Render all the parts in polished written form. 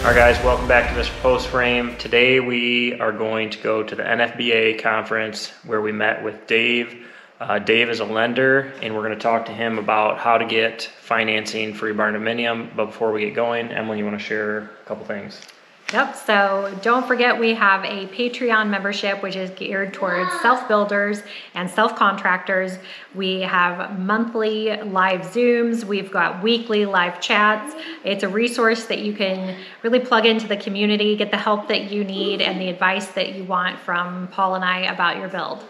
All right, guys, welcome back to Mr. Post Frame. Today we are going to go to the NFBA conference where we met with Dave. Dave is a lender, and we're going to talk to him about how to get financing for your barndominium. But before we get going, Emily, you want to share a couple things? Yep, so don't forget we have a Patreon membership which is geared towards self-builders and self-contractors. We have monthly live Zooms, we've got weekly live chats. It's a resource that you can really plug into the community, get the help that you need and the advice that you want from Paul and I about your build.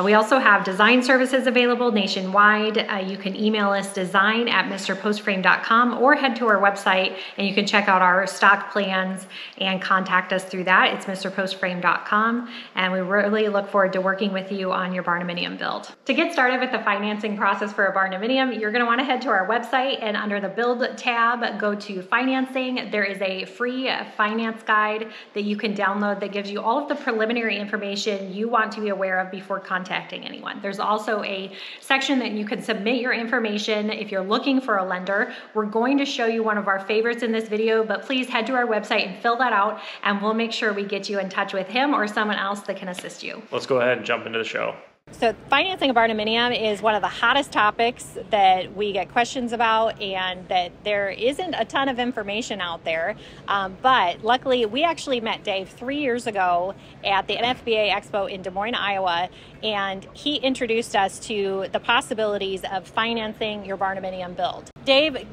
We also have design services available nationwide. You can email us design@mrpostframe.com or head to our website and you can check out our stock plans and contact us through that. It's mrpostframe.com, and we really look forward to working with you on your barndominium build. To get started with the financing process for a barndominium, you're going to want to head to our website and under the build tab, go to financing. There is a free finance guide that you can download that gives you all of the preliminary information you want to be aware of before contacting anyone. There's also a section that you can submit your information if you're looking for a lender. We're going to show you one of our favorites in this video, but please head to our website and fill that out, and we'll make sure we get you in touch with him or someone else that can assist you. Let's go ahead and jump into the show. So financing a barndominium is one of the hottest topics that we get questions about, and that there isn't a ton of information out there. But luckily, we actually met Dave 3 years ago at the NFBA Expo in Des Moines, Iowa, and he introduced us to the possibilities of financing your barndominium build. Dave,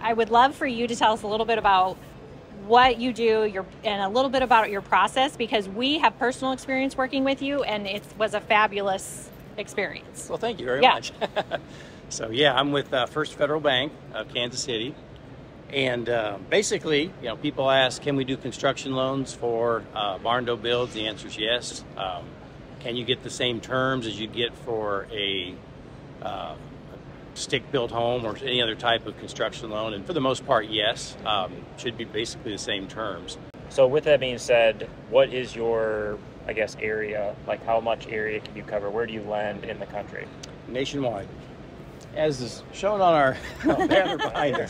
I would love for you to tell us a little bit about what you do and a little bit about your process, because we have personal experience working with you and it was a fabulous experience. Well, thank you very much. So yeah, I'm with First Federal Bank of Kansas City, and basically, people ask, can we do construction loans for barn builds? The answer is yes. Can you get the same terms as you'd get for a stick-built home or any other type of construction loan? And for the most part, yes. Should be basically the same terms. So with that being said, what is your, I guess, area? Like, how much area can you cover? Where do you lend in the country? Nationwide, as is shown on our banner behind us.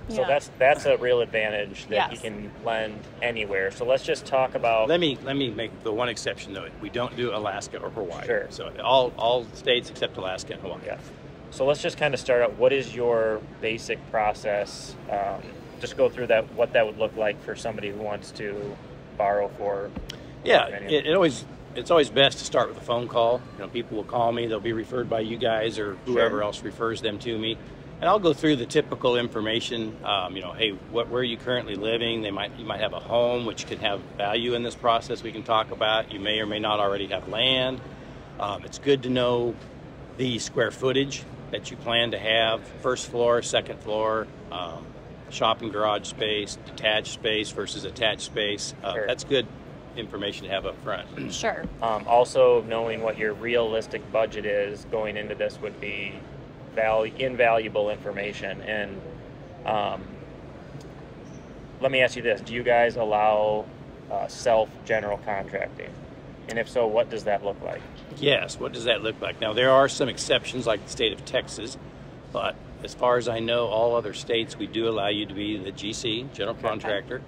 So that's a real advantage that you can lend anywhere. So let's just talk about. Let me make the one exception though. We don't do Alaska or Hawaii. Sure. So all states except Alaska and Hawaii. Yeah. So let's just kind of start out. What is your basic process? Just go through that. What that would look like for somebody who wants to borrow for. Yeah, it's always best to start with a phone call. People will call me. They'll be referred by you guys or whoever else refers them to me, and I'll go through the typical information. Hey, where are you currently living? You might have a home, which can have value in this process. We can talk about. You may or may not already have land. It's good to know the square footage that you plan to have, first floor, second floor, shopping garage space, detached space versus attached space. That's good information to have up front. Sure. Also, knowing what your realistic budget is going into this would be invaluable information. And let me ask you this. Do you guys allow self-general contracting? And if so, what does that look like? Yes, what does that look like? Now, there are some exceptions like the state of Texas, but as far as I know, all other states, we do allow you to be the GC, general contractor.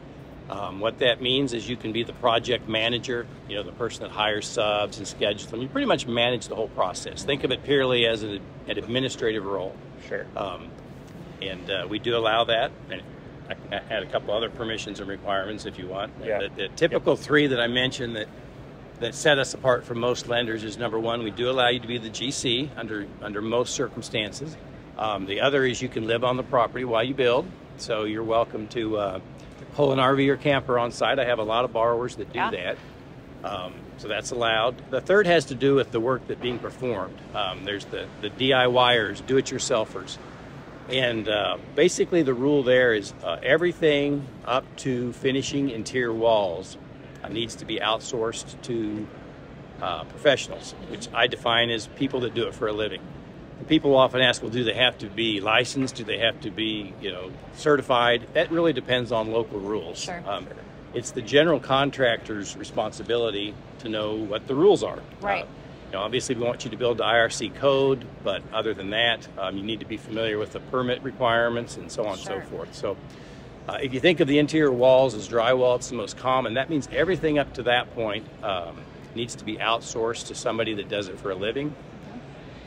What that means is you can be the project manager, the person that hires subs and schedules them. You pretty much manage the whole process. Think of it purely as an administrative role. Sure. And we do allow that. And I can add a couple other permissions and requirements if you want. Yeah. The typical three that I mentioned that set us apart from most lenders is, number one, we do allow you to be the GC under most circumstances. The other is you can live on the property while you build, so you're welcome to pull an RV or camper on site. I have a lot of borrowers that do that, so that's allowed. The third has to do with the work that's being performed. There's the DIYers, do-it-yourselfers, and basically the rule there is everything up to finishing interior walls needs to be outsourced to professionals, which I define as people that do it for a living. And people often ask, well, do they have to be licensed? Do they have to be, certified? That really depends on local rules. Sure. It's the general contractor's responsibility to know what the rules are. Right. Obviously, we want you to build the IRC code, but other than that, you need to be familiar with the permit requirements and so on and so forth. So If you think of the interior walls as drywall, it's the most common. That means everything up to that point needs to be outsourced to somebody that does it for a living.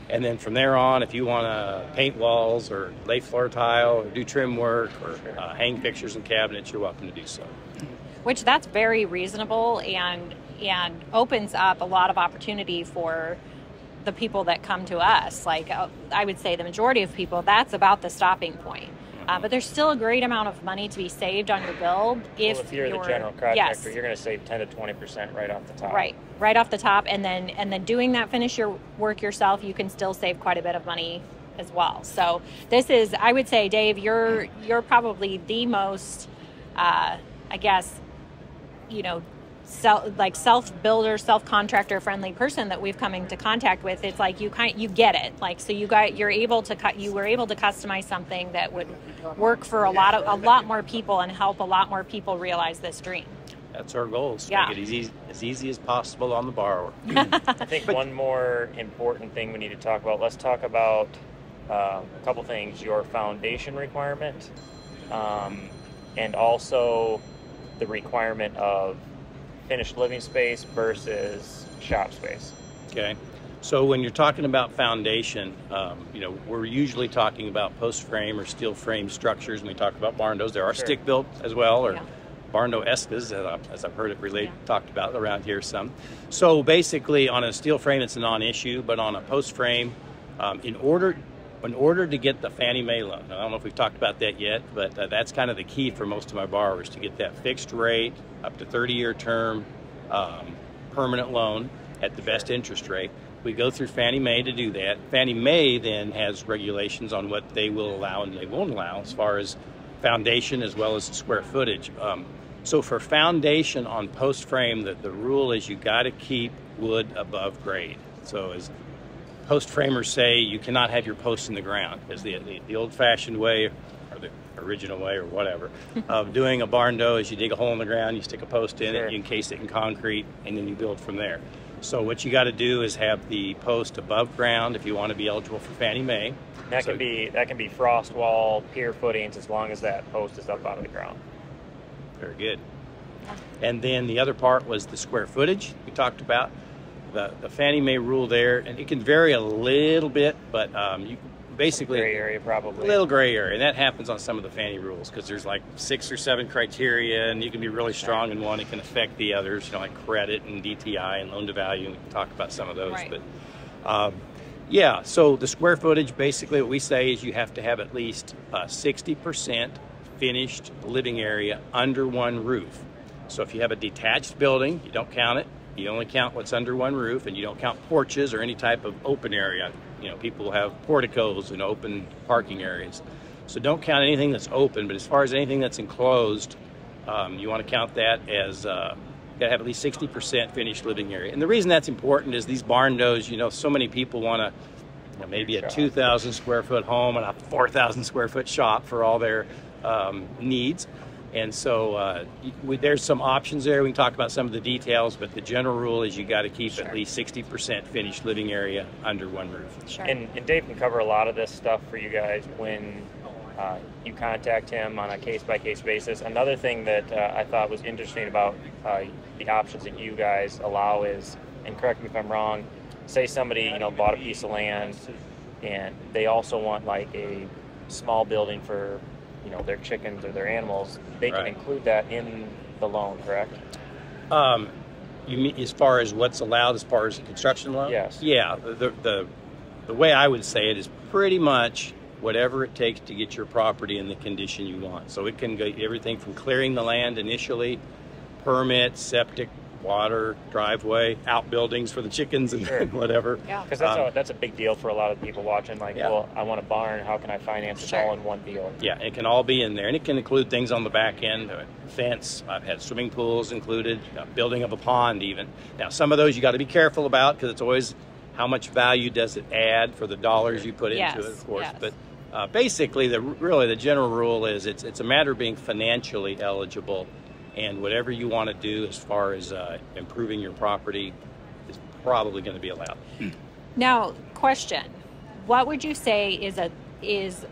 And then from there on, if you want to paint walls or lay floor tile or do trim work or hang fixtures and cabinets, you're welcome to do so. Which that's very reasonable and opens up a lot of opportunity for the people that come to us. Like I would say the majority of people, that's about the stopping point. But there's still a great amount of money to be saved on your build if you're the general contractor. You're going to save 10 to 20% right off the top. Right off the top, and then doing that finish your work yourself, you can still save quite a bit of money as well. So this is, I would say, Dave, you're probably the most, I guess, self-builder, self-contractor friendly person that we've come into contact with. It's like you get it. Like, so you were able to customize something that would work for a lot more people and help a lot more people realize this dream. That's our goal, is to make it as easy as possible on the borrower. I think one more important thing we need to talk about, let's talk about a couple things, your foundation requirement, and also the requirement of finished living space versus shop space. Okay. So when you're talking about foundation, we're usually talking about post frame or steel frame structures. When we talk about barndos, there are stick built as well, or barndo-escas, as I've heard it talked about around here some. So basically on a steel frame, it's a non-issue, but on a post frame, in order to get the Fannie Mae loan, I don't know if we've talked about that yet, but that's kind of the key for most of my borrowers, to get that fixed rate, up to 30-year term, permanent loan at the best interest rate. We go through Fannie Mae to do that. Fannie Mae then has regulations on what they will allow and they won't allow as far as foundation as well as square footage. So for foundation on post frame, the rule is you got to keep wood above grade. So as post framers say, you cannot have your posts in the ground, as the old-fashioned way, or the original way, or whatever, of doing a barndo is you dig a hole in the ground, you stick a post in it, you encase it in concrete, and then you build from there. So what you got to do is have the post above ground if you want to be eligible for Fannie Mae. That can be frost wall, pier footings, as long as that post is up out of the ground. Very good. And then the other part was the square footage we talked about. The Fannie Mae rule there, and it can vary a little bit, but you basically gray area, probably a little gray area, and that happens on some of the Fannie rules because there's like 6 or 7 criteria, and you can be really strong in one, it can affect the others, like credit and DTI and loan to value, and we can talk about some of those. But yeah, so the square footage, basically what we say is you have to have at least 60% finished living area under one roof. So if you have a detached building, you don't count it. You only count what's under one roof, and you don't count porches or any type of open area. People have porticos and open parking areas. So don't count anything that's open, but as far as anything that's enclosed, you want to count that as, you got to have at least 60% finished living area. And the reason that's important is these barndos, so many people want to, maybe a 2,000 square foot home and a 4,000 square foot shop for all their needs. And so there's some options there. We can talk about some of the details, but the general rule is you got to keep at least 60% finished living area under one roof. And Dave can cover a lot of this stuff for you guys when you contact him on a case-by-case basis. Another thing that I thought was interesting about the options that you guys allow is, and correct me if I'm wrong, say somebody bought a piece of land and they also want like a small building for their chickens or their animals, they can include that in the loan, correct? You mean as far as what's allowed as far as the construction loan? Yes. Yeah, the way I would say it is pretty much whatever it takes to get your property in the condition you want. So it can go everything from clearing the land initially, permits, septic, water, driveway, outbuildings for the chickens and whatever. Yeah. Because that's a big deal for a lot of people watching. Like, well, I want a barn. How can I finance it all in one deal? Yeah, it can all be in there, and it can include things on the back end, fence. I've had swimming pools included, building of a pond even. Now, some of those you got to be careful about because it's always how much value does it add for the dollars you put into it, of course. Yes. But basically, the general rule is it's a matter of being financially eligible. And whatever you want to do as far as improving your property is probably going to be allowed. Now, question: what would you say is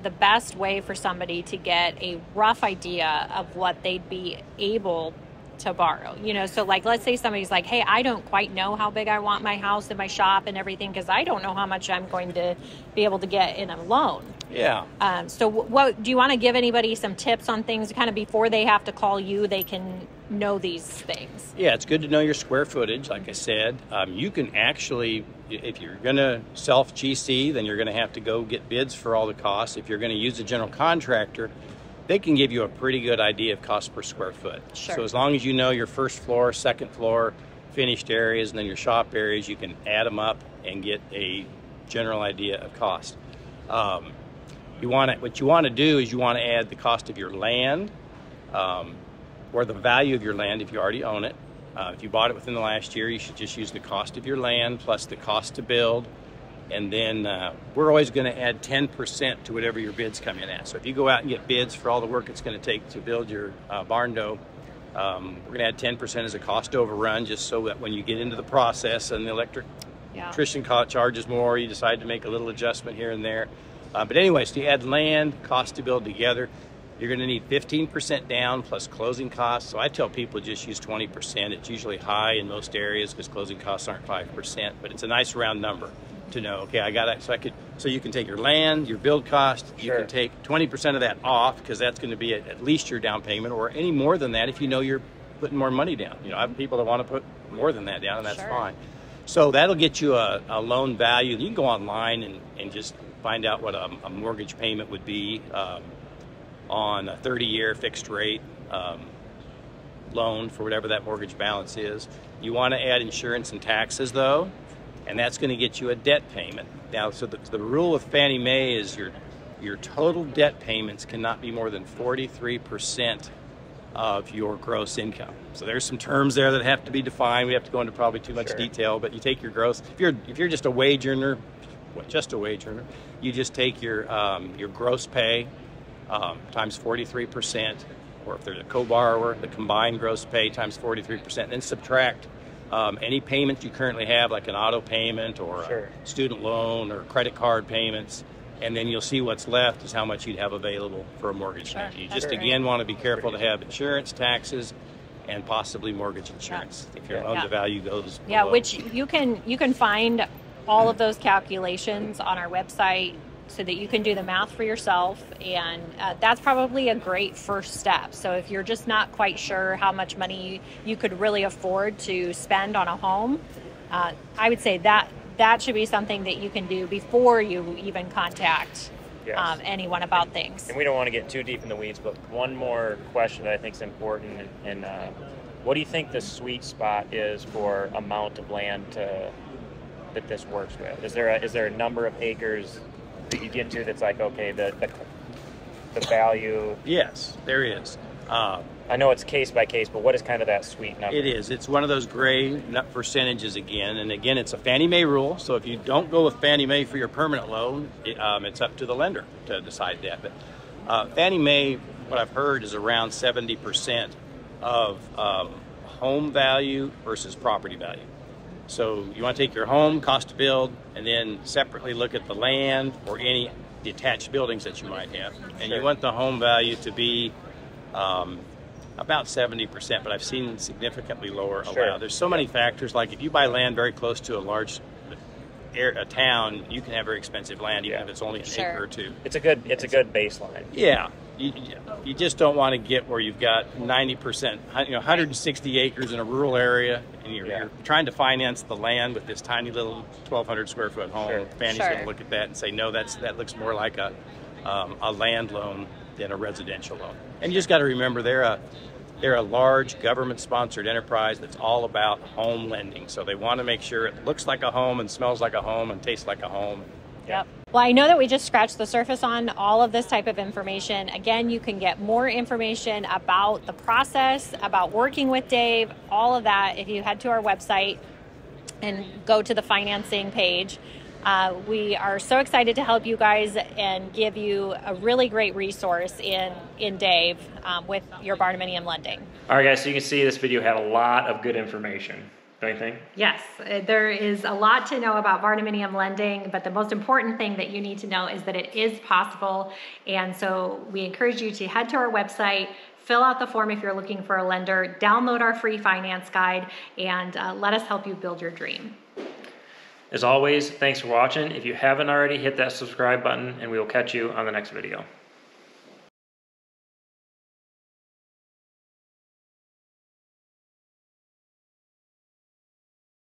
the best way for somebody to get a rough idea of what they'd be able to borrow. You know, so like, let's say somebody's like, hey, I don't quite know how big I want my house and my shop and everything, because I don't know how much I'm going to be able to get in a loan. Yeah. So what do you want to give anybody some tips on things kind of before they have to call you, they can know these things? Yeah, it's good to know your square footage. Like I said, you can actually, if you're going to self GC, then you're going to have to go get bids for all the costs. If you're going to use a general contractor, they can give you a pretty good idea of cost per square foot. Sure. So as long as you know your first floor, second floor, finished areas, and then your shop areas, you can add them up and get a general idea of cost. What you want to do is you want to add the cost of your land, or the value of your land if you already own it. If you bought it within the last year, you should just use the cost of your land plus the cost to build. And then we're always going to add 10% to whatever your bids come in at. So if you go out and get bids for all the work it's going to take to build your barn dough, we're going to add 10% as a cost overrun, just so that when you get into the process and the electrician charges more, you decide to make a little adjustment here and there. But anyways, so you add land, cost to build together, you're going to need 15% down plus closing costs. So I tell people just use 20%. It's usually high in most areas because closing costs aren't 5%, but it's a nice round number to know, okay, I got it. So you can take your land, your build cost, you can take 20% of that off, because that's going to be at least your down payment, or any more than that if you know you're putting more money down. You know, I have people that want to put more than that down, and that's fine. So that'll get you a loan value. You can go online and just find out what a mortgage payment would be on a 30-year fixed rate loan for whatever that mortgage balance is. You want to add insurance and taxes, though, and that's going to get you a debt payment. Now, so the rule of Fannie Mae is your total debt payments cannot be more than 43% of your gross income. So there's some terms there that have to be defined. We have to go into probably too much detail, but you take your gross. If you're just a wage earner, you just take your gross pay times 43%, or if there's a co-borrower, the combined gross pay times 43%, and then subtract any payments you currently have, like an auto payment or a student loan or credit card payments, and then you'll see what's left is how much you'd have available for a mortgage payment. You just, again, want to be careful to have insurance, taxes, and possibly mortgage insurance if your loan to value goes below. Which you can find all of those calculations on our website so that you can do the math for yourself, and that's probably a great first step. So if you're just not quite sure how much money you could really afford to spend on a home, I would say that should be something that you can do before you even contact anyone about things. And we don't want to get too deep in the weeds, but one more question that I think is important, and what do you think the sweet spot is for amount of land that this works with? Is there a number of acres that you get to that's like, okay, the value? Yes, there is. I know it's case by case, but what is kind of that sweet number? It is. It's one of those gray percentages again. And again, it's a Fannie Mae rule. So if you don't go with Fannie Mae for your permanent loan, it's up to the lender to decide that. But Fannie Mae, what I've heard, is around 70% of home value versus property value. So you want to take your home, cost to build, and then separately look at the land or any detached buildings that you might have. And you want the home value to be about 70%, but I've seen significantly lower allowed. There's so many factors, like if you buy land very close to a large town, you can have very expensive land, even if it's only an acre or two. It's a good baseline. Yeah. You just don't want to get where you've got 90%, 160 acres in a rural area, and you're trying to finance the land with this tiny little 1,200 square foot home. Fannie's going to look at that and say, no, that looks more like a land loan than a residential loan. And you just got to remember they're a large government-sponsored enterprise that's all about home lending. So they want to make sure it looks like a home and smells like a home and tastes like a home. Yep. Well, I know that we just scratched the surface on all of this type of information. Again, you can get more information about the process, about working with Dave, all of that if you head to our website and go to the financing page. We are so excited to help you guys and give you a really great resource in Dave with your Barndominium lending. All right, guys, so you can see this video had a lot of good information. don't you think? Yes, there is a lot to know about Barndominium lending, but the most important thing that you need to know is that it is possible. And so we encourage you to head to our website, fill out the form if you're looking for a lender, download our free finance guide, and let us help you build your dream. As always, thanks for watching. If you haven't already, hit that subscribe button, and we will catch you on the next video.